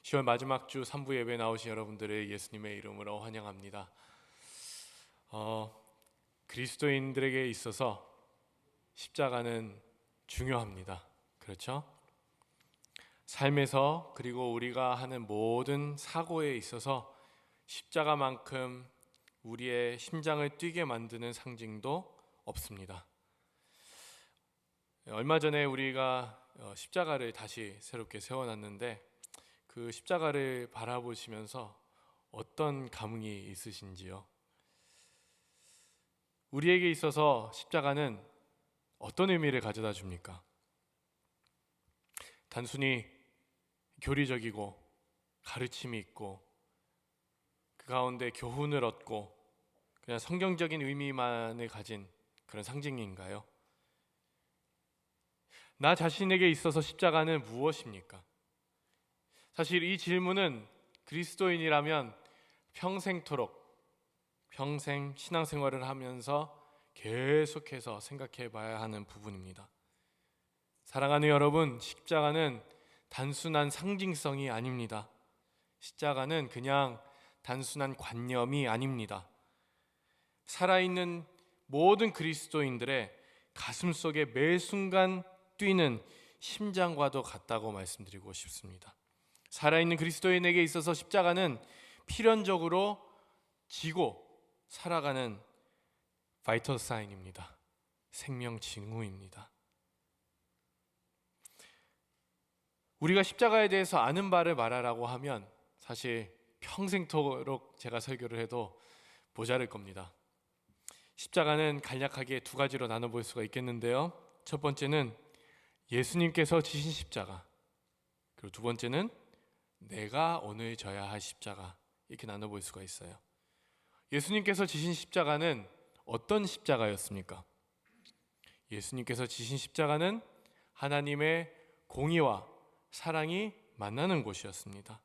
10월 마지막 주 3부 예배 나오신 여러분들을 예수님의 이름으로 환영합니다. 그리스도인들에게 있어서 십자가는 중요합니다. 그렇죠? 삶에서 그리고 우리가 하는 모든 사고에 있어서 십자가만큼 우리의 심장을 뛰게 만드는 상징도 없습니다. 얼마 전에 우리가 십자가를 다시 새롭게 세워놨는데 그 십자가를 바라보시면서 어떤 감흥이 있으신지요? 우리에게 있어서 십자가는 어떤 의미를 가져다 줍니까? 단순히 교리적이고 가르침이 있고 그 가운데 교훈을 얻고 그냥 성경적인 의미만을 가진 그런 상징인가요? 나 자신에게 있어서 십자가는 무엇입니까? 사실 이 질문은 그리스도인이라면 평생 신앙생활을 하면서 계속해서 생각해 봐야 하는 부분입니다. 사랑하는 여러분, 십자가는 단순한 상징성이 아닙니다. 십자가는 그냥 단순한 관념이 아닙니다. 살아있는 모든 그리스도인들의 가슴 속에 매 순간 뛰는 심장과도 같다고 말씀드리고 싶습니다. 살아있는 그리스도인에게 있어서 십자가는 필연적으로 지고 살아가는 바이털 사인입니다. 생명 징후입니다. 우리가 십자가에 대해서 아는 바를 말하라고 하면 사실 평생토록 제가 설교를 해도 모자랄 겁니다. 십자가는 간략하게 두 가지로 나눠볼 수가 있겠는데요. 첫 번째는 예수님께서 지신 십자가, 그리고 두 번째는 내가 오늘 져야 할 십자가, 이렇게 나눠볼 수가 있어요. 예수님께서 지신 십자가는 어떤 십자가였습니까? 예수님께서 지신 십자가는 하나님의 공의와 사랑이 만나는 곳이었습니다.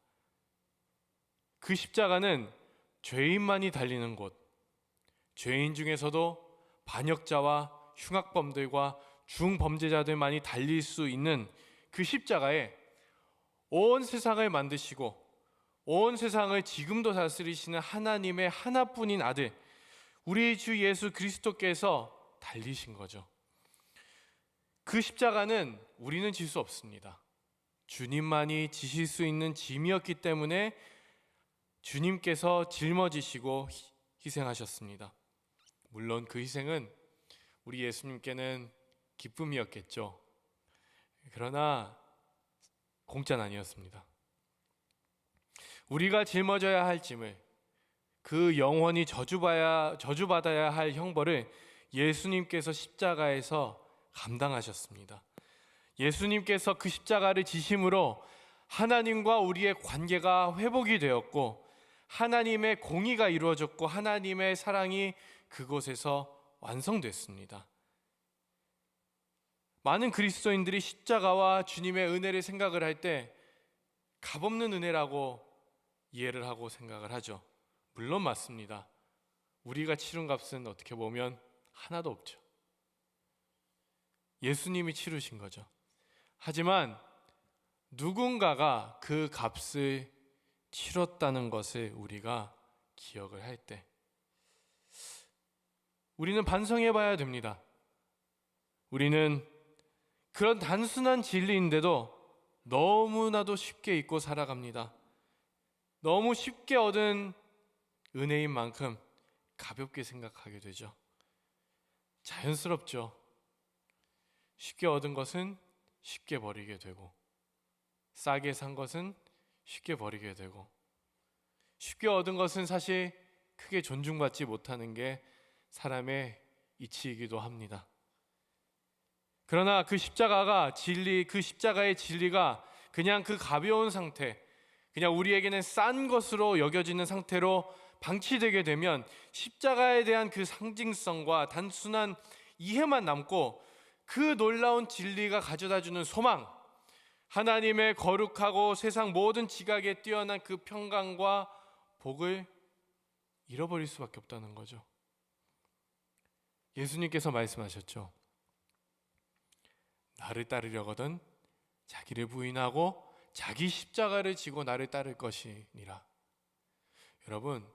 그 십자가는 죄인만이 달리는 곳, 죄인 중에서도 반역자와 흉악범들과 중범죄자들만이 달릴 수 있는 그 십자가에 온 세상을 만드시고 온 세상을 지금도 다스리시는 하나님의 하나뿐인 아들, 우리 주 예수 그리스도께서 달리신 거죠. 그 십자가는 우리는 질 수 없습니다. 주님만이 지실 수 있는 짐이었기 때문에 주님께서 짊어지시고 희생하셨습니다. 물론 그 희생은 우리 예수님께는 기쁨이었겠죠. 그러나 공짜는 아니었습니다. 우리가 짊어져야 할 짐을, 그 영원히 저주받아야 할 형벌을 예수님께서 십자가에서 감당하셨습니다. 예수님께서 그 십자가를 지심으로 하나님과 우리의 관계가 회복이 되었고 하나님의 공의가 이루어졌고 하나님의 사랑이 그곳에서 완성됐습니다. 많은 그리스도인들이 십자가와 주님의 은혜를 생각을 할 때 값없는 은혜라고 이해를 하고 생각을 하죠. 물론 맞습니다. 우리가 치른 값은 어떻게 보면 하나도 없죠. 예수님이 치르신 거죠. 하지만 누군가가 그 값을 치렀다는 것을 우리가 기억을 할 때 우리는 반성해 봐야 됩니다. 우리는 그런 단순한 진리인데도 너무나도 쉽게 잊고 살아갑니다. 너무 쉽게 얻은 은혜인 만큼 가볍게 생각하게 되죠. 자연스럽죠. 쉽게 얻은 것은 쉽게 버리게 되고 싸게 산 것은 쉽게 버리게 되고 쉽게 얻은 것은 사실 크게 존중받지 못하는 게 사람의 이치이기도 합니다. 그러나 그 십자가가 그 십자가의 진리가 그냥 그 가벼운 상태, 그냥 우리에게는 싼 것으로 여겨지는 상태로 방치되게 되면 십자가에 대한 그 상징성과 단순한 이해만 남고 그 놀라운 진리가 가져다주는 소망, 하나님의 거룩하고 세상 모든 지각에 뛰어난 그 평강과 복을 잃어버릴 수밖에 없다는 거죠. 예수님께서 말씀하셨죠. 나를 따르려거든 자기를 부인하고 자기 십자가를 지고 나를 따를 것이니라. 여러분,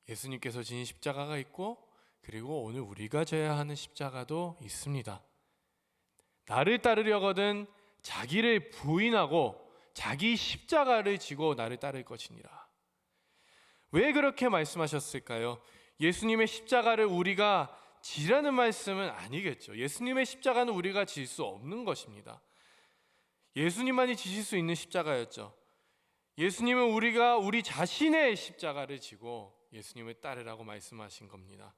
예수님께서 지신 십자가가 있고 그리고 오늘 우리가 져야 하는 십자가도 있습니다. 나를 따르려거든 자기를 부인하고 자기 십자가를 지고 나를 따를 것이니라. 왜 그렇게 말씀하셨을까요? 예수님의 십자가를 우리가 지라는 말씀은 아니겠죠. 예수님의 십자가는 우리가 질 수 없는 것입니다. 예수님만이 지실 수 있는 십자가였죠. 예수님은 우리가 우리 자신의 십자가를 지고 예수님을 따르라고 말씀하신 겁니다.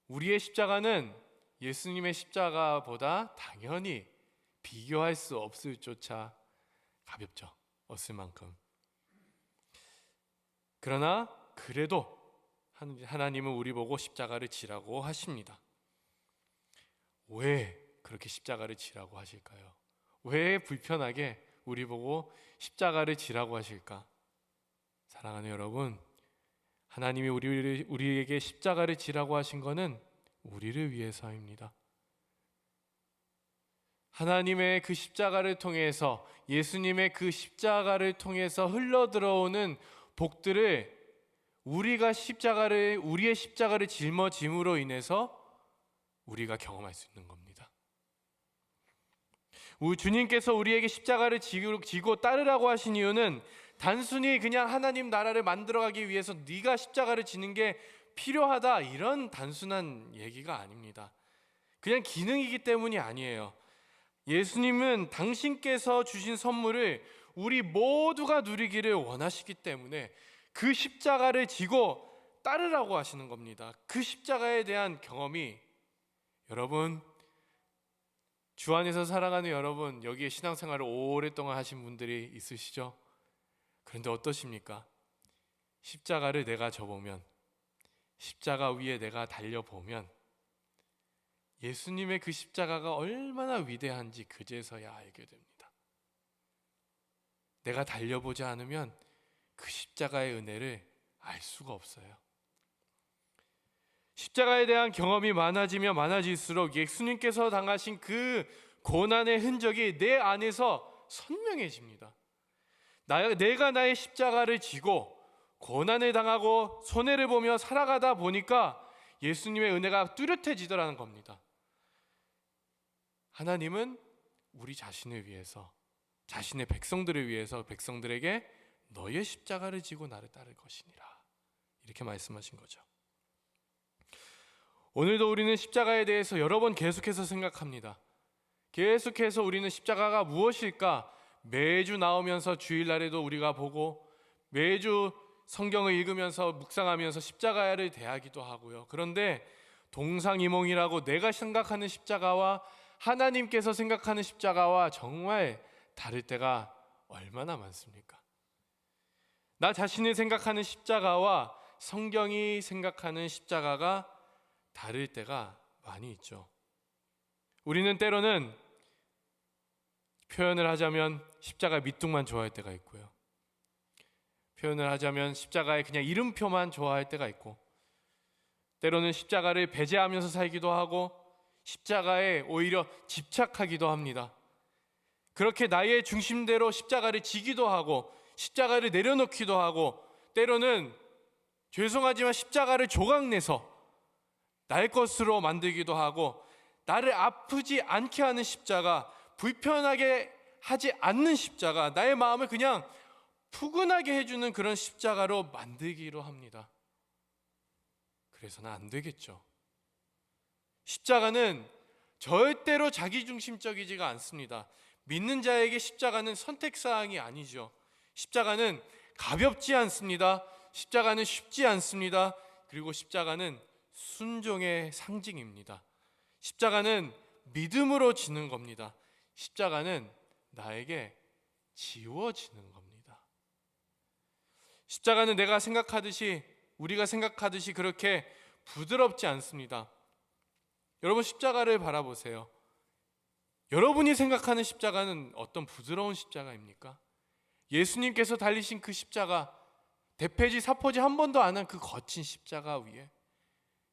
우리의 십자가는 예수님의 십자가보다 당연히 비교할 수 없을 조차 가볍죠. 없을 만큼. 그러나 그래도 하나님은 우리 보고 십자가를 지라고 하십니다. 왜 그렇게 십자가를 지라고 하실까요? 왜 불편하게 우리 보고 십자가를 지라고 하실까? 사랑하는 여러분, 하나님이 우리에게 십자가를 지라고 하신 것은 우리를 위해서입니다. 하나님의 그 십자가를 통해서, 예수님의 그 십자가를 통해서 흘러들어오는 복들을 우리의 십자가를 짊어짐으로 인해서 우리가 경험할 수 있는 겁니다. 우리 주님께서 우리에게 십자가를 지고 따르라고 하신 이유는 단순히 그냥 하나님 나라를 만들어가기 위해서 네가 십자가를 지는 게 필요하다, 이런 단순한 얘기가 아닙니다. 그냥 기능이기 때문이 아니에요. 예수님은 당신께서 주신 선물을 우리 모두가 누리기를 원하시기 때문에 그 십자가를 지고 따르라고 하시는 겁니다. 그 십자가에 대한 경험이, 여러분, 주 안에서 살아가는 여러분, 여기에 신앙생활을 오랫동안 하신 분들이 있으시죠? 그런데 어떠십니까? 십자가를 내가 져보면, 십자가 위에 내가 달려보면 예수님의 그 십자가가 얼마나 위대한지 그제서야 알게 됩니다. 내가 달려보지 않으면 그 십자가의 은혜를 알 수가 없어요. 십자가에 대한 경험이 많아지면 많아질수록 예수님께서 당하신 그 고난의 흔적이 내 안에서 선명해집니다. 내가 나의 십자가를 지고 고난을 당하고 손해를 보며 살아가다 보니까 예수님의 은혜가 뚜렷해지더라는 겁니다. 하나님은 우리 자신을 위해서, 자신의 백성들을 위해서 백성들에게 너의 십자가를 지고 나를 따를 것이니라, 이렇게 말씀하신 거죠. 오늘도 우리는 십자가에 대해서 여러 번 계속해서 생각합니다. 계속해서 우리는 십자가가 무엇일까 매주 나오면서 주일날에도 우리가 보고 매주 성경을 읽으면서 묵상하면서 십자가를 대하기도 하고요. 그런데 동상이몽이라고 내가 생각하는 십자가와 하나님께서 생각하는 십자가와 정말 다를 때가 얼마나 많습니까? 나 자신이 생각하는 십자가와 성경이 생각하는 십자가가 다를 때가 많이 있죠. 우리는 때로는 표현을 하자면 십자가 밑둥만 좋아할 때가 있고요. 표현을 하자면 십자가의 그냥 이름표만 좋아할 때가 있고, 때로는 십자가를 배제하면서 살기도 하고 십자가에 오히려 집착하기도 합니다. 그렇게 나의 중심대로 십자가를 지기도 하고 십자가를 내려놓기도 하고, 때로는 죄송하지만 십자가를 조각내서 나의 것으로 만들기도 하고, 나를 아프지 않게 하는 십자가, 불편하게 하지 않는 십자가, 나의 마음을 그냥 푸근하게 해주는 그런 십자가로 만들기로 합니다. 그래서는 안 되겠죠. 십자가는 절대로 자기중심적이지가 않습니다. 믿는 자에게 십자가는 선택사항이 아니죠. 십자가는 가볍지 않습니다. 십자가는 쉽지 않습니다. 그리고 십자가는 순종의 상징입니다. 십자가는 믿음으로 지는 겁니다. 십자가는 나에게 지워지는 겁니다. 십자가는 내가 생각하듯이, 우리가 생각하듯이 그렇게 부드럽지 않습니다. 여러분, 십자가를 바라보세요. 여러분이 생각하는 십자가는 어떤 부드러운 십자가입니까? 예수님께서 달리신 그 십자가, 대패지 사포지 한 번도 안 한 그 거친 십자가 위에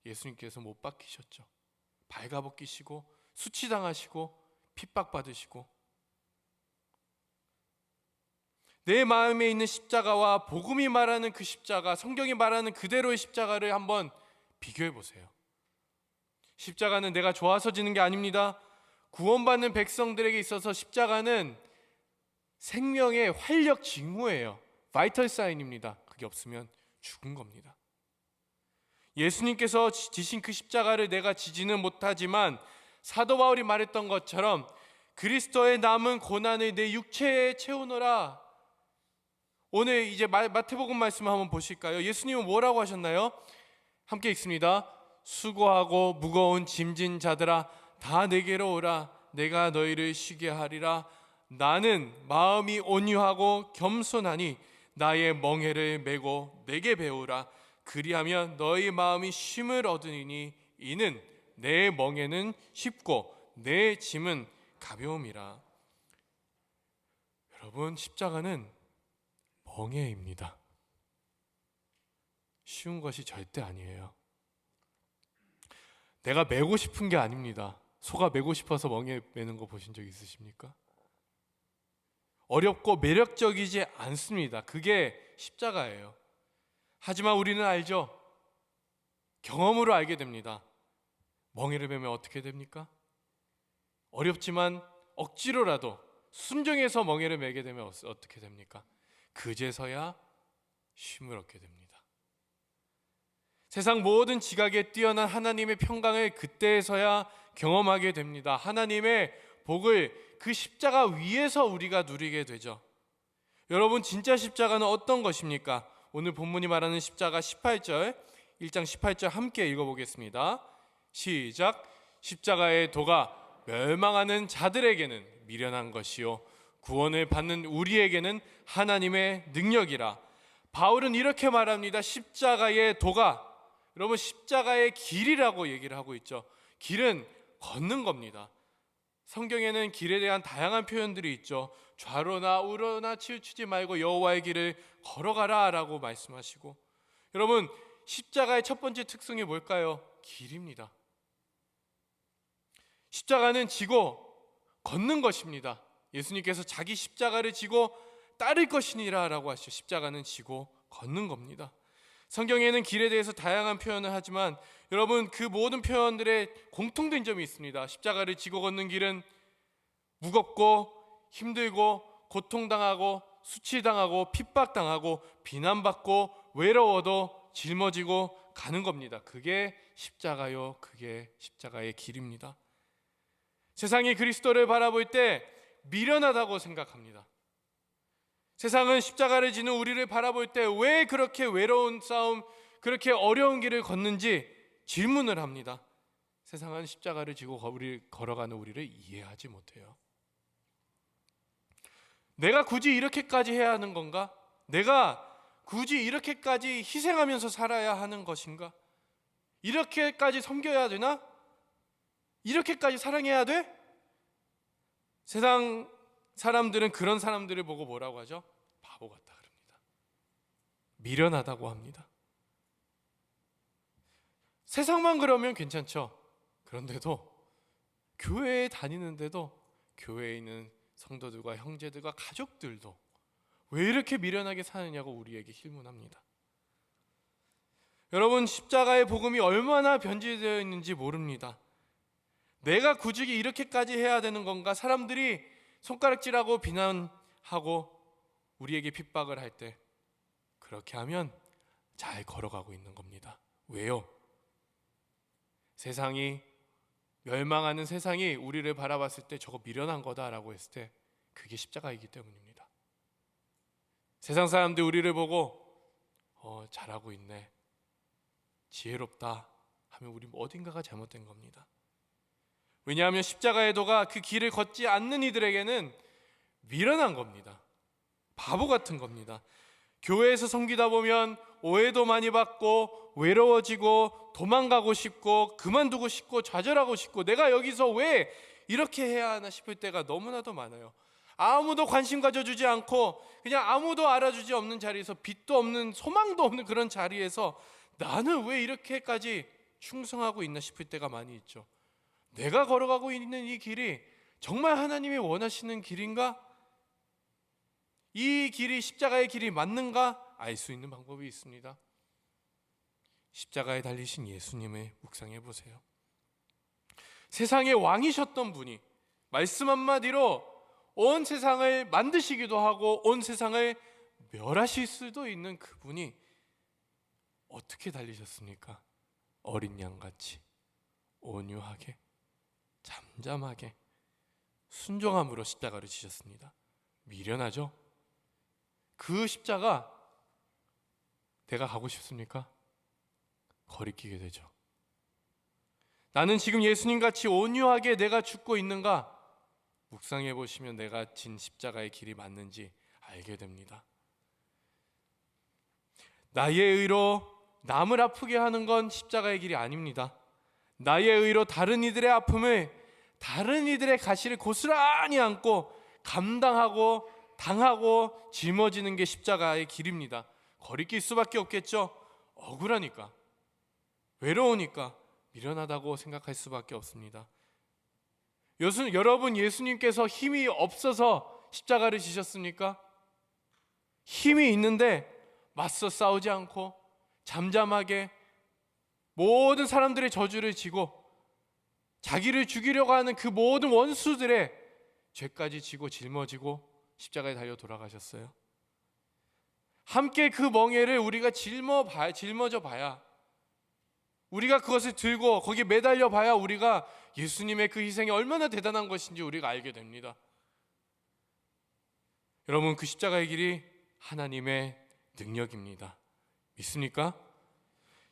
예수님께서 못 박히셨죠. 발가벗기시고 수치당하시고 핍박받으시고, 내 마음에 있는 십자가와 복음이 말하는 그 십자가, 성경이 말하는 그대로의 십자가를 한번 비교해 보세요. 십자가는 내가 좋아서 지는 게 아닙니다. 구원받는 백성들에게 있어서 십자가는 생명의 활력 징후예요. 바이털 사인입니다. 그게 없으면 죽은 겁니다. 예수님께서 지신 그 십자가를 내가 지지는 못하지만 사도 바울이 말했던 것처럼 그리스도의 남은 고난을 내 육체에 채우노라. 오늘 이제 마태복음 말씀 한번 보실까요? 예수님은 뭐라고 하셨나요? 함께 읽습니다. 수고하고 무거운 짐진 자들아 다 내게로 오라. 내가 너희를 쉬게 하리라. 나는 마음이 온유하고 겸손하니 나의 멍에를 메고 내게 배우라. 그리하면 너희 마음이 쉼을 얻으리니 이는 내 멍에는 쉽고 내 짐은 가벼움이라. 여러분, 십자가는 멍에입니다. 쉬운 것이 절대 아니에요. 내가 메고 싶은 게 아닙니다. 소가 메고 싶어서 멍에 메는 거 보신 적 있으십니까? 어렵고 매력적이지 않습니다. 그게 십자가예요. 하지만 우리는 알죠? 경험으로 알게 됩니다. 멍에를 메면 어떻게 됩니까? 어렵지만 억지로라도 순종해서 멍에를 메게 되면 어떻게 됩니까? 그제서야 쉼을 얻게 됩니다. 세상 모든 지각에 뛰어난 하나님의 평강을 그때에서야 경험하게 됩니다. 하나님의 복을 그 십자가 위에서 우리가 누리게 되죠. 여러분, 진짜 십자가는 어떤 것입니까? 오늘 본문이 말하는 십자가 18절, 1장 18절 함께 읽어보겠습니다. 시작. 십자가의 도가 멸망하는 자들에게는 미련한 것이요 구원을 받는 우리에게는 하나님의 능력이라. 바울은 이렇게 말합니다. 십자가의 도가, 여러분, 십자가의 길이라고 얘기를 하고 있죠. 길은 걷는 겁니다. 성경에는 길에 대한 다양한 표현들이 있죠. 좌로나 우로나 치우치지 말고 여호와의 길을 걸어가라 라고 말씀하시고, 여러분, 십자가의 첫 번째 특성이 뭘까요? 길입니다. 십자가는 지고 걷는 것입니다. 예수님께서 자기 십자가를 지고 따를 것이니라 라고 하시죠. 십자가는 지고 걷는 겁니다. 성경에는 길에 대해서 다양한 표현을 하지만 여러분, 그 모든 표현들의 공통된 점이 있습니다. 십자가를 지고 걷는 길은 무겁고 힘들고 고통당하고 수치당하고 핍박당하고 비난받고 외로워도 짊어지고 가는 겁니다. 그게 십자가요, 그게 십자가의 길입니다. 세상이 그리스도를 바라볼 때 미련하다고 생각합니다. 세상은 십자가를 지는 우리를 바라볼 때 왜 그렇게 외로운 싸움, 그렇게 어려운 길을 걷는지 질문을 합니다. 세상은 십자가를 지고 걸어가는 우리를 이해하지 못해요. 내가 굳이 이렇게까지 해야 하는 건가? 내가 굳이 이렇게까지 희생하면서 살아야 하는 것인가? 이렇게까지 섬겨야 되나? 이렇게까지 사랑해야 돼? 세상 사람들은 그런 사람들을 보고 뭐라고 하죠? 바보 같다 그럽니다. 미련하다고 합니다. 세상만 그러면 괜찮죠. 그런데도 교회에 다니는데도 교회에 있는 성도들과 형제들과 가족들도 왜 이렇게 미련하게 사느냐고 우리에게 질문합니다. 여러분, 십자가의 복음이 얼마나 변질되어 있는지 모릅니다. 내가 굳이 이렇게까지 해야 되는 건가? 사람들이 손가락질하고 비난하고 우리에게 핍박을 할 때 그렇게 하면 잘 걸어가고 있는 겁니다. 왜요? 세상이, 멸망하는 세상이 우리를 바라봤을 때 저거 미련한 거다라고 했을 때 그게 십자가이기 때문입니다. 세상 사람들 우리를 보고 잘하고 있네, 지혜롭다 하면 우리 어딘가가 잘못된 겁니다. 왜냐하면 십자가의 도가 그 길을 걷지 않는 이들에게는 미련한 겁니다. 바보 같은 겁니다. 교회에서 섬기다 보면 오해도 많이 받고 외로워지고 도망가고 싶고 그만두고 싶고 좌절하고 싶고 내가 여기서 왜 이렇게 해야 하나 싶을 때가 너무나도 많아요. 아무도 관심 가져주지 않고 그냥 아무도 알아주지 없는 자리에서 빛도 없는 소망도 없는 그런 자리에서 나는 왜 이렇게까지 충성하고 있나 싶을 때가 많이 있죠. 내가 걸어가고 있는 이 길이 정말 하나님이 원하시는 길인가? 이 길이 십자가의 길이 맞는가 알 수 있는 방법이 있습니다. 십자가에 달리신 예수님을 묵상해 보세요. 세상의 왕이셨던 분이 말씀 한마디로 온 세상을 만드시기도 하고 온 세상을 멸하실 수도 있는 그분이 어떻게 달리셨습니까? 어린 양같이 온유하게 잠잠하게 순종함으로 십자가를 지셨습니다. 미련하죠? 그 십자가 내가 가고 싶습니까? 거리끼게 되죠. 나는 지금 예수님같이 온유하게 내가 죽고 있는가? 묵상해 보시면 내가 진 십자가의 길이 맞는지 알게 됩니다. 나의 의로 남을 아프게 하는 건 십자가의 길이 아닙니다. 나의 의로 다른 이들의 아픔을, 다른 이들의 가시를 고스란히 안고 감당하고 당하고 짊어지는 게 십자가의 길입니다. 거리낄 수밖에 없겠죠. 억울하니까, 외로우니까, 미련하다고 생각할 수밖에 없습니다. 여러분, 예수님께서 힘이 없어서 십자가를 지셨습니까? 힘이 있는데 맞서 싸우지 않고 잠잠하게 모든 사람들의 저주를 지고 자기를 죽이려고 하는 그 모든 원수들의 죄까지 지고 짊어지고 십자가에 달려 돌아가셨어요. 함께 그 멍에를 우리가 짊어져 봐야, 우리가 그것을 들고 거기에 매달려 봐야 우리가 예수님의 그 희생이 얼마나 대단한 것인지 우리가 알게 됩니다. 여러분, 그 십자가의 길이 하나님의 능력입니다. 믿습니까?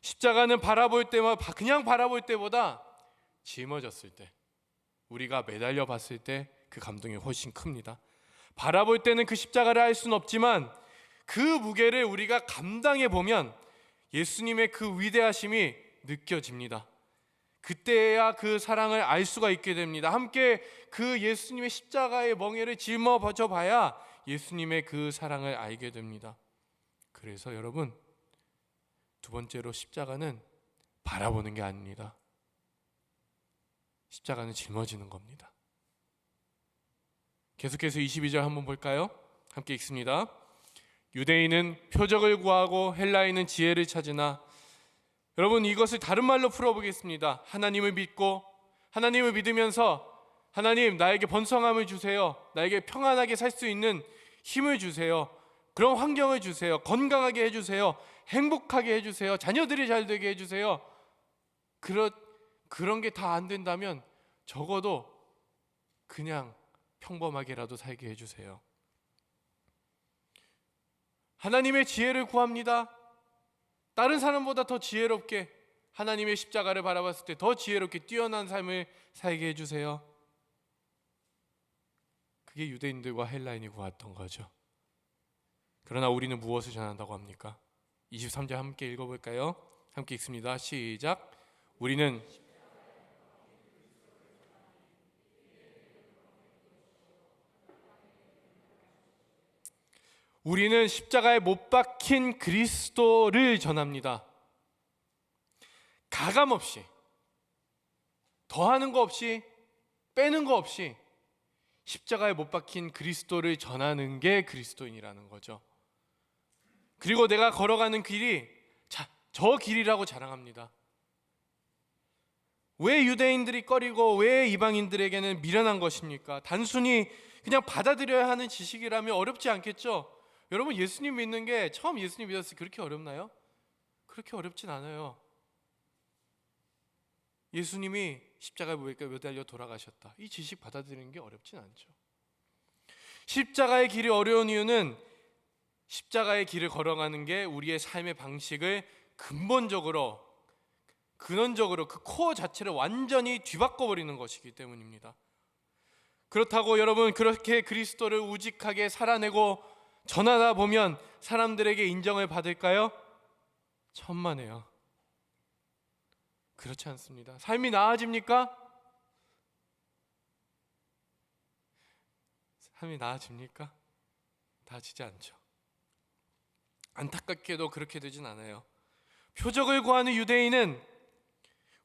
십자가는 그냥 바라볼 때보다 짊어졌을 때, 우리가 매달려 봤을 때 그 감동이 훨씬 큽니다. 바라볼 때는 그 십자가를 알 수는 없지만 그 무게를 우리가 감당해 보면 예수님의 그 위대하심이 느껴집니다. 그때야 그 사랑을 알 수가 있게 됩니다. 함께 그 예수님의 십자가의 멍에를 짊어져 봐야 예수님의 그 사랑을 알게 됩니다. 그래서 여러분, 두 번째로 십자가는 바라보는 게 아닙니다. 십자가는 짊어지는 겁니다. 계속해서 22절 한번 볼까요? 함께 읽습니다. 유대인은 표적을 구하고 헬라인은 지혜를 찾으나, 여러분, 이것을 다른 말로 풀어보겠습니다. 하나님을 믿으면서 하나님, 나에게 번성함을 주세요. 나에게 평안하게 살 수 있는 힘을 주세요. 그런 환경을 주세요. 건강하게 해주세요. 행복하게 해주세요. 자녀들이 잘 되게 해주세요. 그런 게 다 안 된다면 적어도 그냥 평범하게라도 살게 해주세요. 하나님의 지혜를 구합니다. 다른 사람보다 더 지혜롭게, 하나님의 십자가를 바라봤을 때 더 지혜롭게 뛰어난 삶을 살게 해주세요. 그게 유대인들과 헬라인이 구했던 거죠. 그러나 우리는 무엇을 전한다고 합니까? 23절 함께 읽어볼까요? 함께 읽습니다. 시작. 우리는 십자가에 못 박힌 그리스도를 전합니다. 가감없이, 더하는 거 없이, 빼는 거 없이 십자가에 못 박힌 그리스도를 전하는 게 그리스도인이라는 거죠. 그리고 내가 걸어가는 길이 저 길이라고 자랑합니다. 왜 유대인들이 꺼리고 왜 이방인들에게는 미련한 것입니까? 단순히 그냥 받아들여야 하는 지식이라면 어렵지 않겠죠? 여러분, 예수님 믿는 게 처음 예수님 믿었을 때 그렇게 어렵나요? 그렇게 어렵진 않아요. 예수님이 십자가에 매달려 돌아가셨다, 이 지식 받아들이는 게 어렵진 않죠. 십자가의 길이 어려운 이유는 십자가의 길을 걸어가는 게 우리의 삶의 방식을 근본적으로 그 코어 자체를 완전히 뒤바꿔버리는 것이기 때문입니다. 그렇다고 여러분, 그렇게 그리스도를 우직하게 살아내고 전하다 보면 사람들에게 인정을 받을까요? 천만에요. 그렇지 않습니다. 삶이 나아집니까? 삶이 나아집니까? 나아지지 않죠. 안타깝게도 그렇게 되진 않아요. 표적을 구하는 유대인은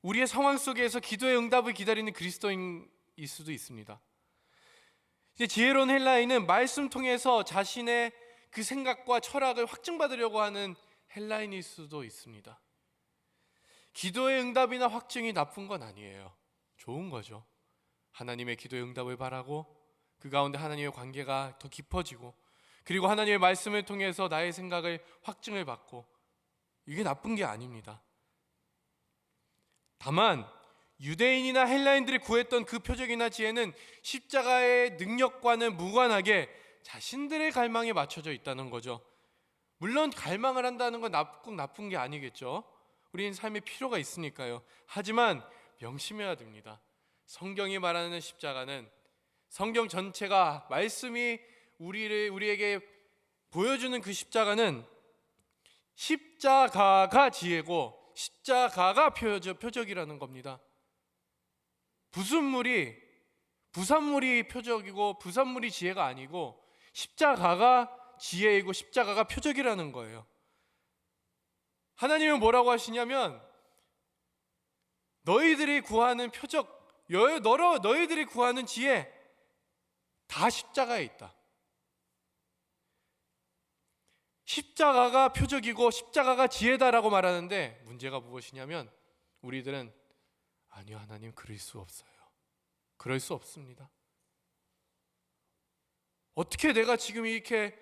우리의 상황 속에서 기도의 응답을 기다리는 그리스도인일 수도 있습니다. 이제 지혜로운 헬라인은 말씀 통해서 자신의 그 생각과 철학을 확증받으려고 하는 헬라인일 수도 있습니다. 기도의 응답이나 확증이 나쁜 건 아니에요. 좋은 거죠. 하나님의 기도의 응답을 바라고 그 가운데 하나님의 관계가 더 깊어지고, 그리고 하나님의 말씀을 통해서 나의 생각을 확증을 받고, 이게 나쁜 게 아닙니다. 다만 유대인이나 헬라인들이 구했던 그 표적이나 지혜는 십자가의 능력과는 무관하게 자신들의 갈망에 맞춰져 있다는 거죠. 물론 갈망을 한다는 건 꼭 나쁜 게 아니겠죠. 우리는 삶에 필요가 있으니까요. 하지만 명심해야 됩니다. 성경이 말하는 십자가는, 성경 전체가, 말씀이 우리에게 보여주는 그 십자가는 십자가가 지혜고 십자가가 표적이라는 겁니다. 부산물이 표적이고 부산물이 지혜가 아니고 십자가가 지혜이고 십자가가 표적이라는 거예요. 하나님은 뭐라고 하시냐면, 너희들이 구하는 표적, 너희들이 구하는 지혜 다 십자가에 있다. 십자가가 표적이고 십자가가 지혜다라고 말하는데, 문제가 무엇이냐면 우리들은 아니요, 하나님, 그럴 수 없어요. 그럴 수 없습니다. 어떻게 내가 지금 이렇게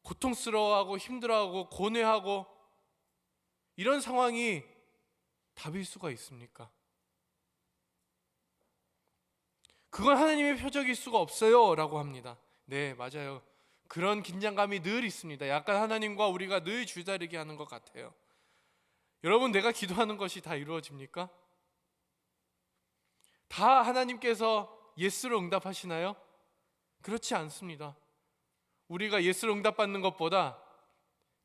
고통스러워하고 힘들어하고 고뇌하고 이런 상황이 답일 수가 있습니까? 그건 하나님의 표적일 수가 없어요 라고 합니다. 네, 맞아요. 그런 긴장감이 늘 있습니다. 약간 하나님과 우리가 늘 줄다리기 하는 것 같아요. 여러분, 내가 기도하는 것이 다 이루어집니까? 다 하나님께서 예스로 응답하시나요? 그렇지 않습니다. 우리가 예스로 응답받는 것보다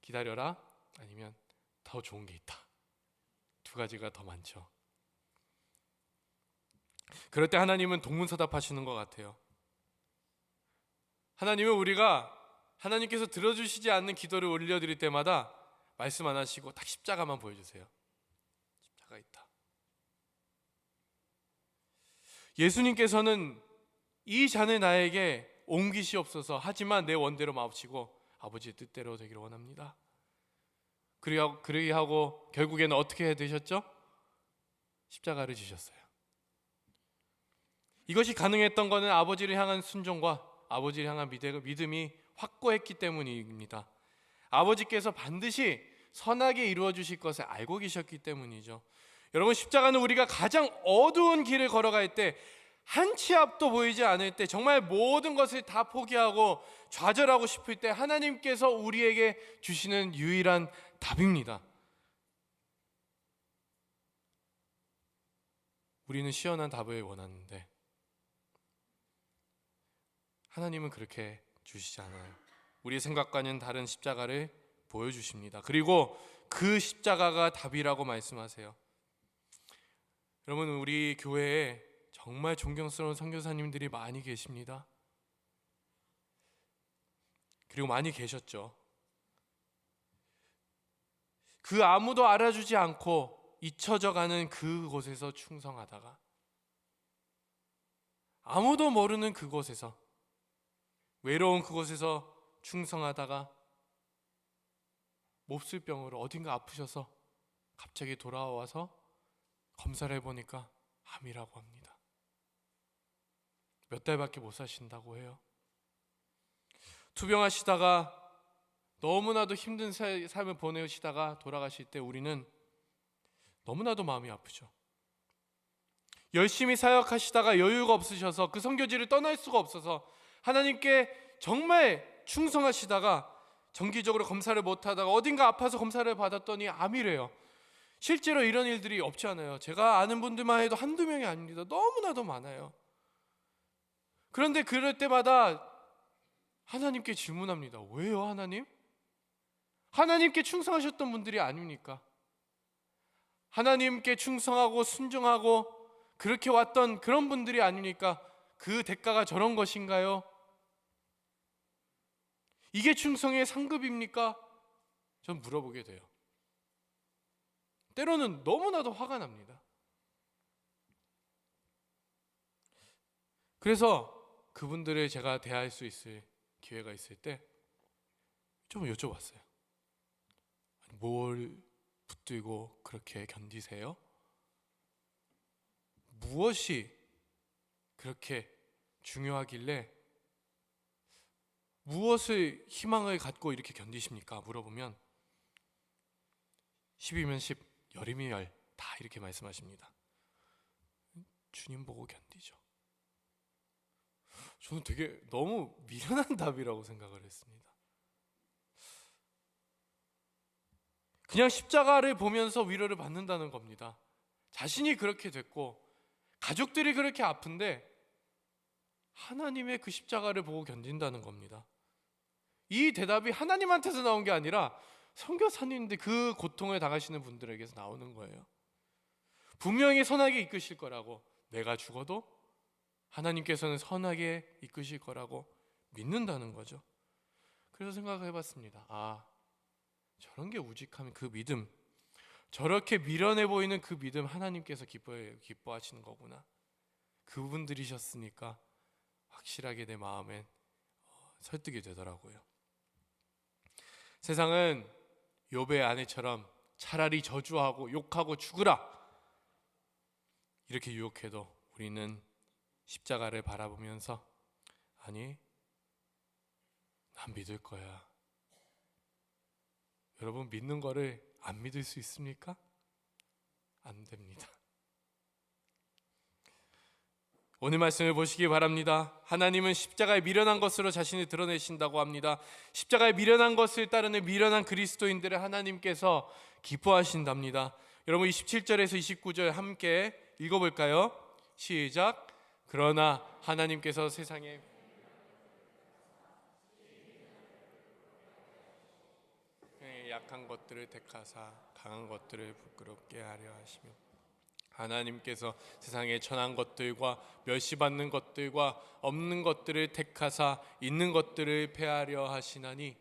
기다려라, 아니면 더 좋은 게 있다, 두 가지가 더 많죠. 그럴 때 하나님은 동문서답하시는 것 같아요. 하나님은 하나님께서 들어주시지 않는 기도를 올려드릴 때마다 말씀 안 하시고 딱 십자가만 보여주세요. 십자가 있다. 예수님께서는 이 잔을 나에게 옮기시옵소서, 하지만 내 원대로 마옵시고 아버지의 뜻대로 되기를 원합니다. 그러게 하고 결국에는 어떻게 되셨죠? 십자가를 지셨어요. 이것이 가능했던 것은 아버지를 향한 순종과 아버지를 향한 믿음이 확고했기 때문입니다. 아버지께서 반드시 선하게 이루어 주실 것을 알고 계셨기 때문이죠. 여러분, 십자가는 우리가 가장 어두운 길을 걸어갈 때, 한 치 앞도 보이지 않을 때, 정말 모든 것을 다 포기하고 좌절하고 싶을 때 하나님께서 우리에게 주시는 유일한 답입니다. 우리는 시원한 답을 원하는데 하나님은 그렇게 주시지 않아요. 우리의 생각과는 다른 십자가를 보여주십니다. 그리고 그 십자가가 답이라고 말씀하세요. 여러분, 우리 교회에 정말 존경스러운 선교사님들이 많이 계십니다. 그리고 많이 계셨죠. 그 아무도 알아주지 않고 잊혀져 가는 그곳에서 충성하다가, 아무도 모르는 그곳에서, 외로운 그곳에서 충성하다가 몹쓸병으로 어딘가 아프셔서 갑자기 돌아와서 검사를 해보니까 암이라고 합니다. 몇 달밖에 못 사신다고 해요. 투병하시다가 너무나도 힘든 삶을 보내시다가 돌아가실 때 우리는 너무나도 마음이 아프죠. 열심히 사역하시다가 여유가 없으셔서 그 선교지를 떠날 수가 없어서 하나님께 정말 충성하시다가 정기적으로 검사를 못하다가 어딘가 아파서 검사를 받았더니 암이래요. 실제로 이런 일들이 없지 않아요. 제가 아는 분들만 해도 한두 명이 아닙니다. 너무나도 많아요. 그런데 그럴 때마다 하나님께 질문합니다. 왜요, 하나님? 하나님께 충성하셨던 분들이 아닙니까? 하나님께 충성하고 순종하고 그렇게 왔던 그런 분들이 아닙니까? 그 대가가 저런 것인가요? 이게 충성의 상급입니까? 전 물어보게 돼요. 때로는 너무나도 화가 납니다. 그래서 그분들을 제가 대할 수 있을 기회가 있을 때 좀 여쭤봤어요. 아니, 뭘 붙들고 그렇게 견디세요? 무엇이 그렇게 중요하길래 무엇을 희망을 갖고 이렇게 견디십니까? 물어보면 10이면 10, 열이면 열, 다 이렇게 말씀하십니다. 주님 보고 견디죠. 저는 되게 너무 미련한 답이라고 생각을 했습니다. 그냥 십자가를 보면서 위로를 받는다는 겁니다. 자신이 그렇게 됐고 가족들이 그렇게 아픈데 하나님의 그 십자가를 보고 견딘다는 겁니다. 이 대답이 하나님한테서 나온 게 아니라 선교사님들, 그 고통을 당하시는 분들에게서 나오는 거예요. 분명히 선하게 이끄실 거라고, 내가 죽어도 하나님께서는 선하게 이끄실 거라고 믿는다는 거죠. 그래서 생각을 해봤습니다. 아, 저런 게 우직함, 그 믿음, 저렇게 미련해 보이는 그 믿음, 하나님께서 기뻐하시는 거구나. 그분들이셨으니까 확실하게 내 마음엔 설득이 되더라고요. 세상은 욥의 아내처럼 차라리 저주하고 욕하고 죽으라 이렇게 유혹해도 우리는 십자가를 바라보면서 아니, 난 믿을 거야. 여러분, 믿는 거를 안 믿을 수 있습니까? 안 됩니다. 오늘 말씀을 보시기 바랍니다. 하나님은 십자가에 미련한 것으로 자신을 드러내신다고 합니다. 십자가에 미련한 것을 따르는 미련한 그리스도인들을 하나님께서 기뻐하신답니다. 여러분, 27절에서 29절 함께 읽어볼까요? 시작. 그러나 하나님께서 세상에 약한 것들을 택하사 강한 것들을 부끄럽게 하려 하시며 하나님께서 세상에 천한 것들과 멸시받는 것들과 없는 것들을 택하사 있는 것들을 폐하려 하시나니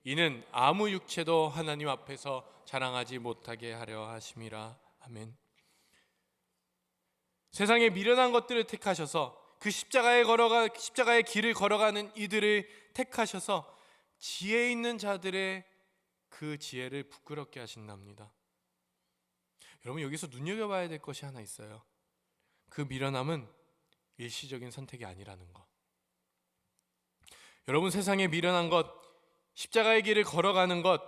이는 아무 육체도 하나님 앞에서 자랑하지 못하게 하려 하심이라. 아멘. 세상에 미련한 것들을 택하셔서 그 십자가의 길을 걸어가는 이들을 택하셔서 지혜 있는 자들의 그 지혜를 부끄럽게 하신답니다. 여러분, 여기서 눈여겨봐야 될 것이 하나 있어요. 그 미련함은 일시적인 선택이 아니라는 것. 여러분, 세상에 미련한 것, 십자가의 길을 걸어가는 것,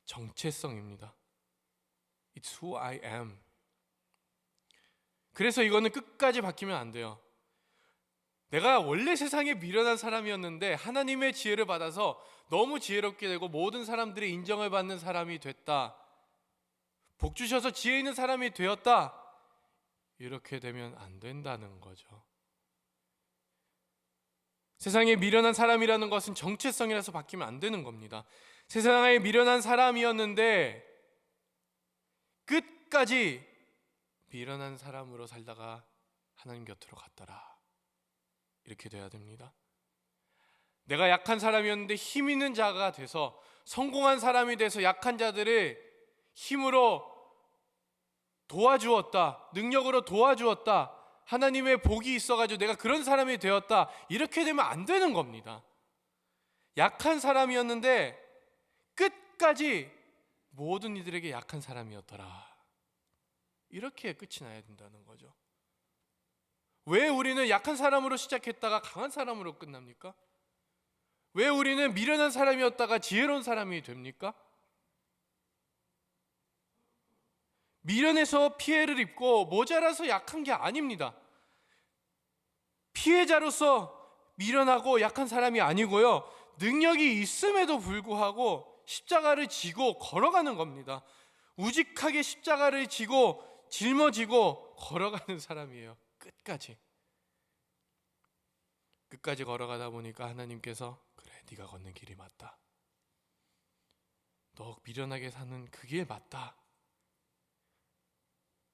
정체성입니다. It's who I am. 그래서 이거는 끝까지 바뀌면 안 돼요. 내가 원래 세상에 미련한 사람이었는데 하나님의 지혜를 받아서 너무 지혜롭게 되고 모든 사람들의 인정을 받는 사람이 됐다. 복 주셔서 지혜 있는 사람이 되었다. 이렇게 되면 안 된다는 거죠. 세상에 미련한 사람이라는 것은 정체성이라서 바뀌면 안 되는 겁니다. 세상에 미련한 사람이었는데 끝까지 미련한 사람으로 살다가 하나님 곁으로 갔더라. 이렇게 돼야 됩니다. 내가 약한 사람이었는데 힘 있는 자가 돼서 성공한 사람이 돼서 약한 자들을 힘으로 도와주었다. 능력으로 도와주었다. 하나님의 복이 있어가지고 내가 그런 사람이 되었다. 이렇게 되면 안 되는 겁니다. 약한 사람이었는데 끝까지 모든 이들에게 약한 사람이었더라. 이렇게 끝이 나야 된다는 거죠. 왜 우리는 약한 사람으로 시작했다가 강한 사람으로 끝납니까? 왜 우리는 미련한 사람이었다가 지혜로운 사람이 됩니까? 미련해서 피해를 입고 모자라서 약한 게 아닙니다. 피해자로서 미련하고 약한 사람이 아니고요, 능력이 있음에도 불구하고 십자가를 지고 걸어가는 겁니다. 우직하게 십자가를 지고 짊어지고 걸어가는 사람이에요. 끝까지 걸어가다 보니까 하나님께서 그래, 네가 걷는 길이 맞다. 너 미련하게 사는 그 길 맞다.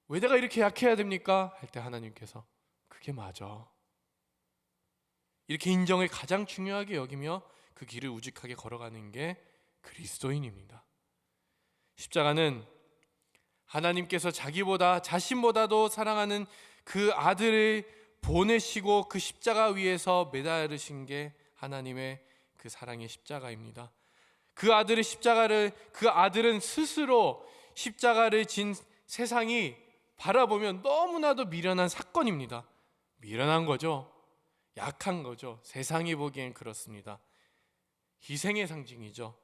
왜 내가 이렇게 약해야 됩니까? 할 때 하나님께서 그게 맞아. 이렇게 인정을 가장 중요하게 여기며 그 길을 우직하게 걸어가는 게 그리스도인입니다. 십자가는 하나님께서 자신보다도 사랑하는 그 아들을 보내시고 그 십자가 위에서 매달으신 게 하나님의 그 사랑의 십자가입니다. 그 아들은 스스로 십자가를 진 세상이 바라보면 너무나도 미련한 사건입니다. 미련한 거죠. 약한 거죠. 세상이 보기엔 그렇습니다. 희생의 상징이죠.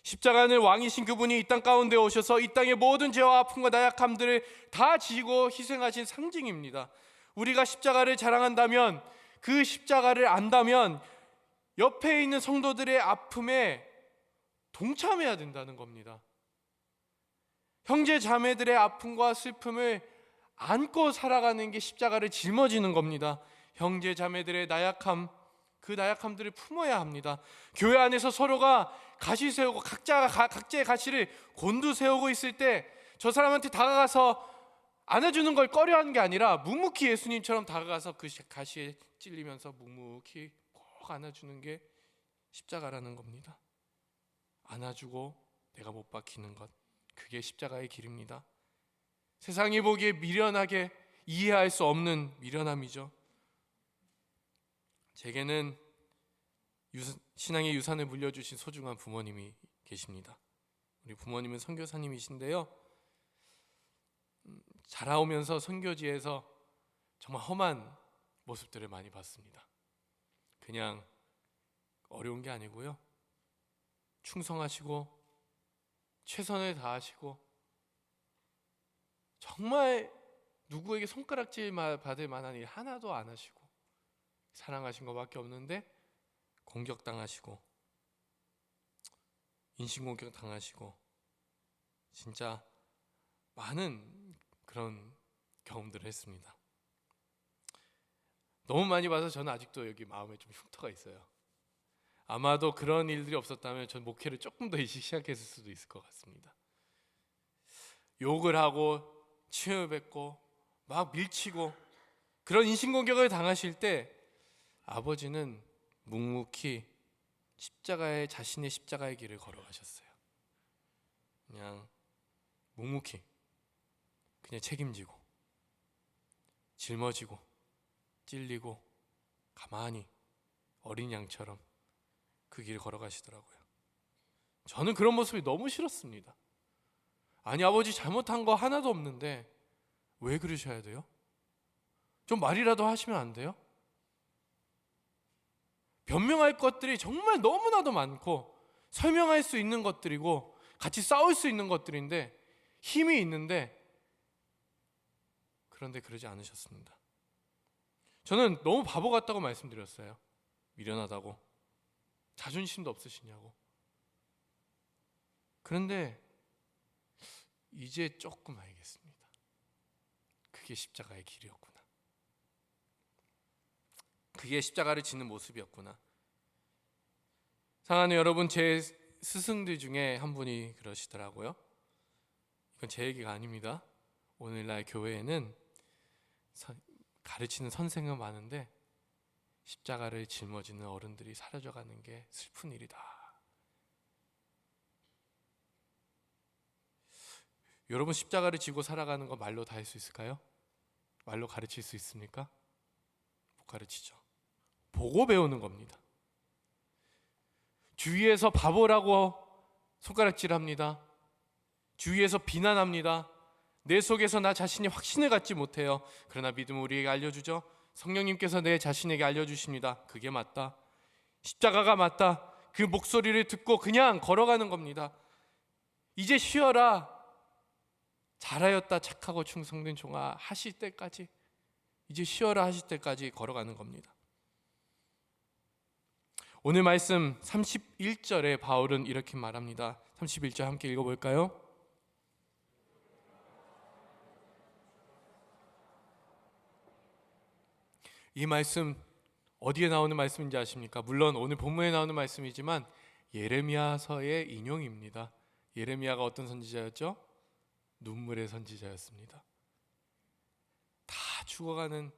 십자가는 왕이신 그분이 이 땅 가운데 오셔서 이 땅의 모든 죄와 아픔과 나약함들을 다 지고 희생하신 상징입니다. 우리가 십자가를 자랑한다면, 그 십자가를 안다면 옆에 있는 성도들의 아픔에 동참해야 된다는 겁니다. 형제 자매들의 아픔과 슬픔을 안고 살아가는 게 십자가를 짊어지는 겁니다. 형제 자매들의 나약함, 그 나약함들을 품어야 합니다. 교회 안에서 서로가 가시 세우고 각자의 가시를 곤두세우고 있을 때 저 사람한테 다가가서 안아주는 걸 꺼려하는 게 아니라 묵묵히 예수님처럼 다가가서 그 가시에 찔리면서 묵묵히 꼭 안아주는 게 십자가라는 겁니다. 안아주고 내가 못 박히는 것, 그게 십자가의 길입니다. 세상이 보기에 미련하게 이해할 수 없는 미련함이죠. 제게는 신앙의 유산을 물려주신 소중한 부모님이 계십니다. 우리 부모님은 선교사님이신데요, 자라오면서 선교지에서 정말 험한 모습들을 많이 봤습니다. 그냥 어려운 게 아니고요, 충성하시고 최선을 다하시고 정말 누구에게 손가락질 받을 만한 일 하나도 안 하시고 사랑하신 것밖에 없는데 공격당하시고 인신공격 당하시고 진짜 많은 그런 경험들을 했습니다. 너무 많이 봐서 저는 아직도 여기 마음에 좀 흉터가 있어요. 아마도 그런 일들이 없었다면 전 목회를 조금 더 일찍 시작했을 수도 있을 것 같습니다. 욕을 하고 치우뱉고 막 밀치고 그런 인신공격을 당하실 때 아버지는 묵묵히 자신의 십자가의 길을 걸어가셨어요. 그냥 묵묵히 그냥 책임지고 짊어지고 찔리고 가만히 어린 양처럼 그 길을 걸어가시더라고요. 저는 그런 모습이 너무 싫었습니다. 아니, 아버지 잘못한 거 하나도 없는데 왜 그러셔야 돼요? 좀 말이라도 하시면 안 돼요? 변명할 것들이 정말 너무나도 많고 설명할 수 있는 것들이고 같이 싸울 수 있는 것들인데 힘이 있는데, 그런데 그러지 않으셨습니다. 저는 너무 바보 같다고 말씀드렸어요. 미련하다고, 자존심도 없으시냐고. 그런데 이제 조금 알겠습니다. 그게 십자가의 길이었구나. 그게 십자가를 지는 모습이었구나. 사랑하는 여러분, 제 스승들 중에 한 분이 그러시더라고요. 이건 제 얘기가 아닙니다. 오늘날 교회에는 가르치는 선생은 많은데 십자가를 짊어지는 어른들이 사라져가는 게 슬픈 일이다. 여러분, 십자가를 지고 살아가는 거 말로 다 할 수 있을까요? 말로 가르칠 수 있습니까? 못 가르치죠. 보고 배우는 겁니다. 주위에서 바보라고 손가락질합니다. 주위에서 비난합니다. 내 속에서 나 자신이 확신을 갖지 못해요. 그러나 믿음은 우리에게 알려주죠. 성령님께서 내 자신에게 알려주십니다. 그게 맞다. 십자가가 맞다. 그 목소리를 듣고 그냥 걸어가는 겁니다. 이제 쉬어라. 잘하였다 착하고 충성된 종아 하실 때까지, 이제 쉬어라 하실 때까지 걸어가는 겁니다. 오늘 말씀 31절에 바울은 이렇게 말합니다. 31절 함께 읽어볼까요? 이 말씀 어디에 나오는 말씀인지 아십니까? 물론 오늘 본문에 나오는 말씀이지만 예레미야서의 인용입니다. 예레미야가 어떤 선지자였죠? 눈물의 선지자였습니다. 다 죽어가는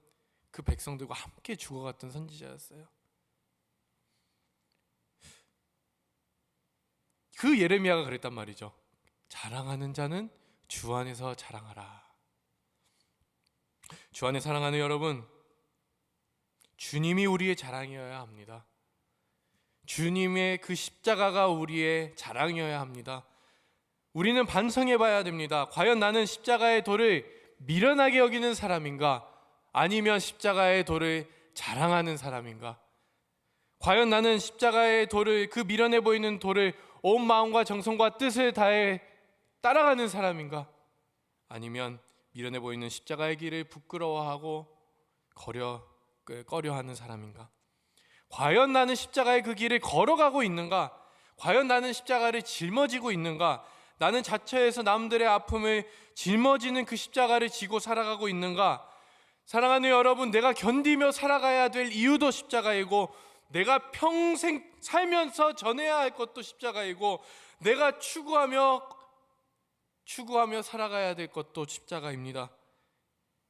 그 백성들과 함께 죽어갔던 선지자였어요. 그 예레미야가 그랬단 말이죠. 자랑하는 자는 주 안에서 자랑하라. 주 안에 사랑하는 여러분, 주님이 우리의 자랑이어야 합니다. 주님의 그 십자가가 우리의 자랑이어야 합니다. 우리는 반성해 봐야 됩니다. 과연 나는 십자가의 도를 미련하게 여기는 사람인가? 아니면 십자가의 도를 자랑하는 사람인가? 과연 나는 십자가의 도를, 그 미련해 보이는 도를 온 마음과 정성과 뜻을 다해 따라가는 사람인가? 아니면 미련해 보이는 십자가의 길을 부끄러워하고 꺼려하는 사람인가? 과연 나는 십자가의 그 길을 걸어가고 있는가? 과연 나는 십자가를 짊어지고 있는가? 나는 자처해서 남들의 아픔을 짊어지는 그 십자가를 지고 살아가고 있는가? 사랑하는 여러분, 내가 견디며 살아가야 될 이유도 십자가이고, 내가 평생 살면서 전해야 할 것도 십자가이고, 내가 추구하며 살아가야 될 것도 십자가입니다.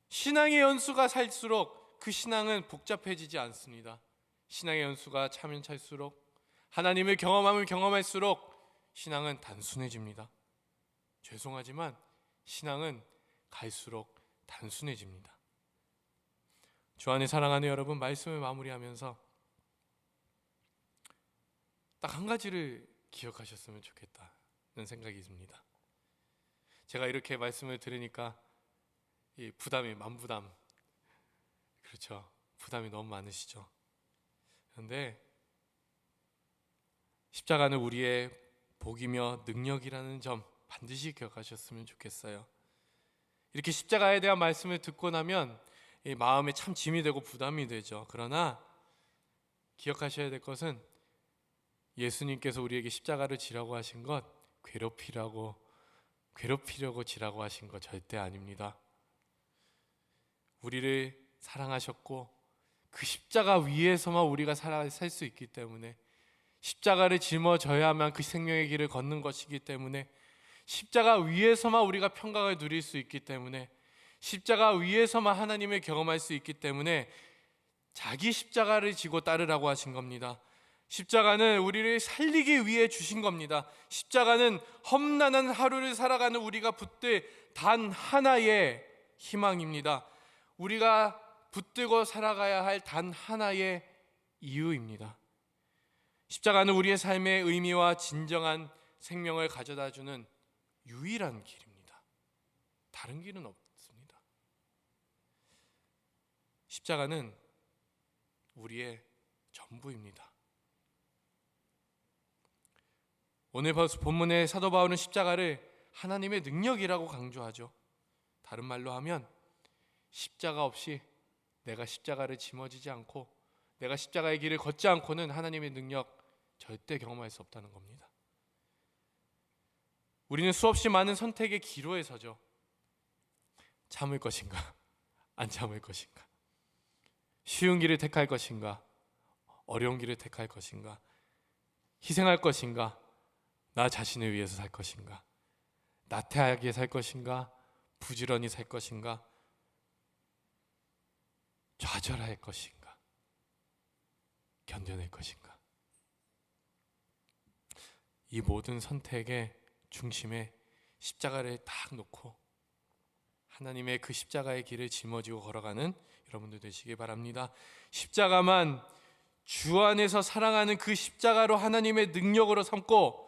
신앙의 연수가 살수록 그 신앙은 복잡해지지 않습니다. 신앙의 연수가 차면 찰수록, 하나님을 경험하면 경험할수록 신앙은 단순해집니다. 죄송하지만 신앙은 갈수록 단순해집니다. 주 안에 사랑하는 여러분, 말씀을 마무리하면서 딱 한 가지를 기억하셨으면 좋겠다는 생각이 듭니다. 제가 이렇게 말씀을 들으니까 이 부담이 만부담, 그렇죠, 부담이 너무 많으시죠. 그런데 십자가는 우리의 복이며 능력이라는 점 반드시 기억하셨으면 좋겠어요. 이렇게 십자가에 대한 말씀을 듣고 나면 이 마음에 참 짐이 되고 부담이 되죠. 그러나 기억하셔야 될 것은, 예수님께서 우리에게 십자가를 지라고 하신 것 괴롭히려고 지라고 하신 것 절대 아닙니다. 우리를 사랑하셨고 그 십자가 위에서만 우리가 살 수 있기 때문에, 십자가를 짊어져야만 그 생명의 길을 걷는 것이기 때문에, 십자가 위에서만 우리가 평강을 누릴 수 있기 때문에, 십자가 위에서만 하나님을 경험할 수 있기 때문에 자기 십자가를 지고 따르라고 하신 겁니다. 십자가는 우리를 살리기 위해 주신 겁니다. 십자가는 험난한 하루를 살아가는 우리가 붙들 단 하나의 희망입니다. 우리가 붙들고 살아가야 할 단 하나의 이유입니다. 십자가는 우리의 삶의 의미와 진정한 생명을 가져다주는 유일한 길입니다. 다른 길은 없습니다. 십자가는 우리의 전부입니다. 오늘 본문의 사도 바울은 십자가를 하나님의 능력이라고 강조하죠. 다른 말로 하면, 십자가 없이, 내가 십자가를 짊어지지 않고 내가 십자가의 길을 걷지 않고는 하나님의 능력 절대 경험할 수 없다는 겁니다. 우리는 수없이 많은 선택의 기로에 서죠. 참을 것인가, 안 참을 것인가, 쉬운 길을 택할 것인가, 어려운 길을 택할 것인가, 희생할 것인가, 나 자신을 위해서 살 것인가, 나태하게 살 것인가, 부지런히 살 것인가, 좌절할 것인가, 견뎌낼 것인가. 이 모든 선택의 중심에 십자가를 딱 놓고 하나님의 그 십자가의 길을 짊어지고 걸어가는 여러분들 되시기 바랍니다. 십자가만 주 안에서 사랑하는 그 십자가로 하나님의 능력으로 삼고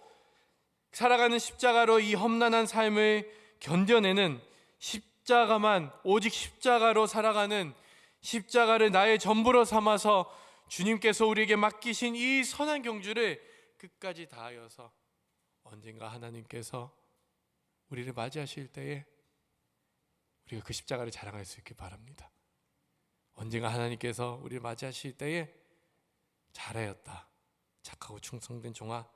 살아가는 십자가로 이 험난한 삶을 견뎌내는, 십자가만, 오직 십자가로 살아가는, 십자가를 나의 전부로 삼아서 주님께서 우리에게 맡기신 이 선한 경주를 끝까지 다하여서 언젠가 하나님께서 우리를 맞이하실 때에 우리가 그 십자가를 자랑할 수 있길 바랍니다. 언젠가 하나님께서 우리를 맞이하실 때에 잘하였다, 착하고 충성된 종아,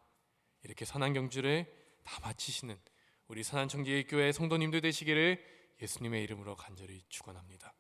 이렇게 선한 경주를 다 마치시는 우리 선한청지교회 성도님들 되시기를 예수님의 이름으로 간절히 축원합니다.